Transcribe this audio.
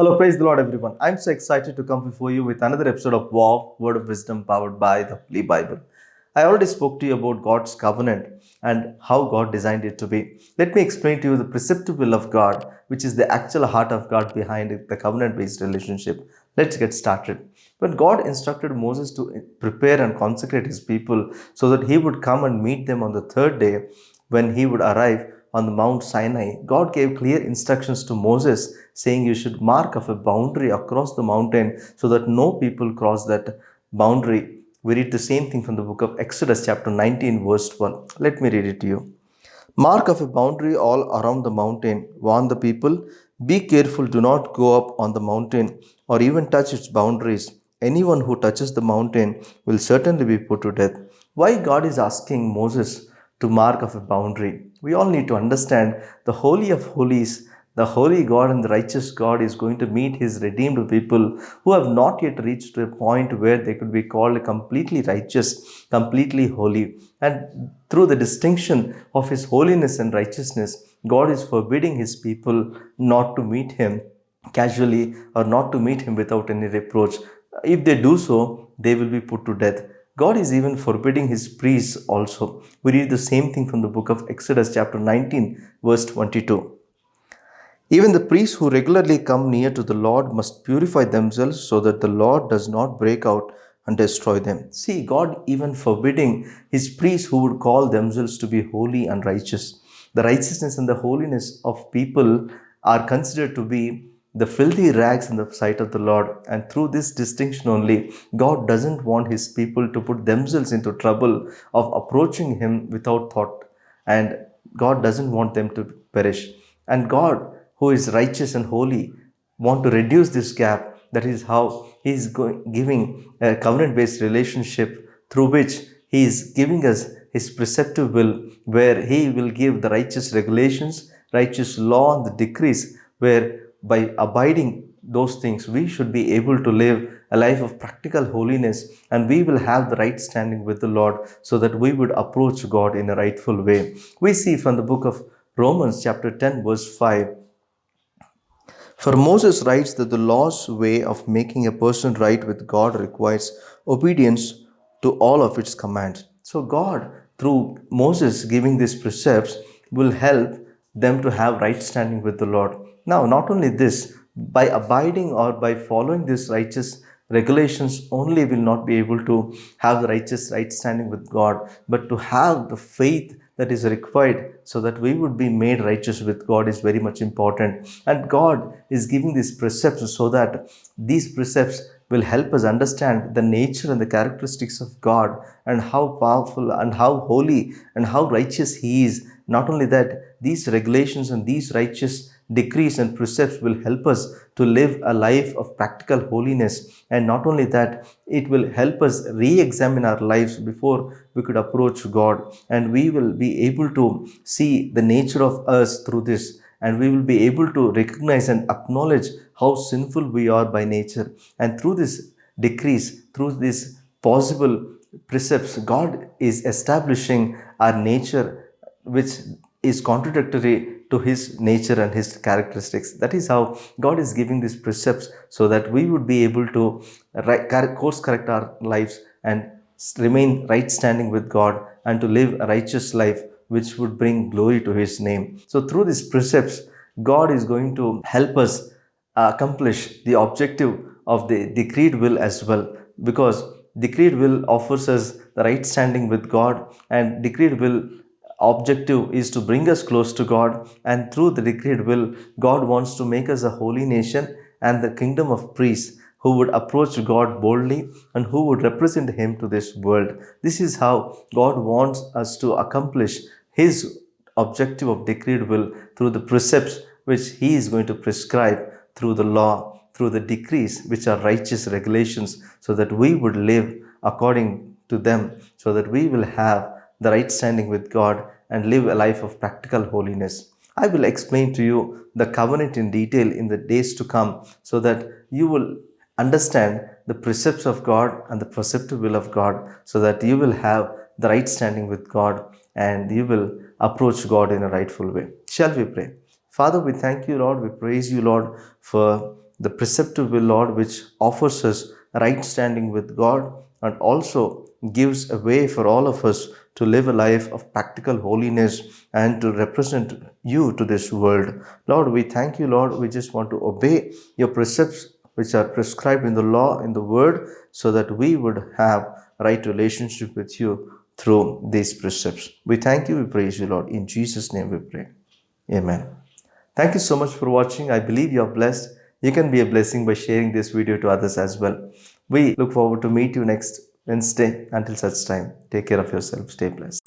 Hello, praise the Lord, everyone. I'm so excited to come before you with another episode of Wow, Word of Wisdom powered by the Holy Bible. I already spoke to you about God's covenant and how God designed it to be. Let me explain to you the preceptive will of God, which is the actual heart of God behind it, the covenant based relationship. Let's get started. When God instructed Moses to prepare and consecrate his people so that he would come and meet them on the third day when he would arrive on the Mount Sinai, God gave clear instructions to Moses saying you should mark off a boundary across the mountain so that no people cross that boundary. We read the same thing from the book of Exodus, chapter 19, verse 12. Let me read it to you. Mark of a boundary all around the mountain. Warn the people. Be careful, do not go up on the mountain or even touch its boundaries. Anyone who touches the mountain will certainly be put to death. Why God is asking Moses to mark of a boundary? We all need to understand the Holy of Holies, the holy God and the righteous God is going to meet his redeemed people who have not yet reached to a point where they could be called completely righteous, completely holy. And through the distinction of his holiness and righteousness, God is forbidding his people not to meet him casually or not to meet him without any reproach. If they do so, they will be put to death. God is even forbidding his priests also. We read the same thing from the book of Exodus, chapter 19, verse 22. Even the priests who regularly come near to the Lord must purify themselves so that the Lord does not break out and destroy them. See, God even forbidding his priests who would call themselves to be holy and righteous. The righteousness and the holiness of people are considered to be the filthy rags in the sight of the Lord. And through this distinction only, God doesn't want his people to put themselves into trouble of approaching him without thought. And God doesn't want them to perish. And God, who is righteous and holy, want to reduce this gap. That is how he is giving a covenant based relationship through which he is giving us his preceptive will, where he will give the righteous regulations, righteous law, and the decrees, where by abiding those things we should be able to live a life of practical holiness, and we will have the right standing with the Lord so that we would approach God in a rightful way. We see from the book of Romans chapter 10 verse 5. For Moses writes that the law's way of making a person right with God requires obedience to all of its commands. So, God, through Moses giving these precepts, will help them to have right standing with the Lord. Now, not only this, by abiding or by following these righteous regulations only will not be able to have the righteous right standing with God, but to have the faith that is required so that we would be made righteous with God is very much important. And God is giving these precepts so that these precepts will help us understand the nature and the characteristics of God and how powerful and how holy and how righteous He is. Not only that, these regulations and these righteous decrees and precepts will help us to live a life of practical holiness. And not only that, it will help us re-examine our lives before we could approach God, and we will be able to see the nature of us through this, and we will be able to recognize and acknowledge how sinful we are by nature. And through this decrease, through this possible precepts, God is establishing our nature, which is contradictory to his nature and his characteristics. That is how God is giving these precepts so that we would be able to course correct our lives and remain right standing with God and to live a righteous life which would bring glory to his name. So through these precepts, God is going to help us accomplish the objective of the decreed will as well, because decreed will offers us the right standing with God, and decreed will objective is to bring us close to God. And through the decreed will, God wants to make us a holy nation and the kingdom of priests who would approach God boldly and who would represent him to this world. This is how God wants us to accomplish his objective of decreed will, through the precepts which he is going to prescribe through the law, through the decrees which are righteous regulations, so that we would live according to them, so that we will have the right standing with God and live a life of practical holiness. I will explain to you the covenant in detail in the days to come so that you will understand the precepts of God and the preceptive will of God, so that you will have the right standing with God and you will approach God in a rightful way. Shall we pray? Father, we thank you, Lord. We praise you, Lord, for the preceptive will, Lord, which offers us right standing with God and also gives a way for all of us to live a life of practical holiness and to represent you to this world. Lord, we thank you, Lord. We just want to obey your precepts which are prescribed in the law, in the word, so that we would have right relationship with you through these precepts. We thank you, we praise you, Lord. In Jesus' name we pray. Amen. Thank you so much for watching. I believe you are blessed. You can be a blessing by sharing this video to others as well. We look forward to meet you next Wednesday. Until such time, take care of yourself. Stay blessed.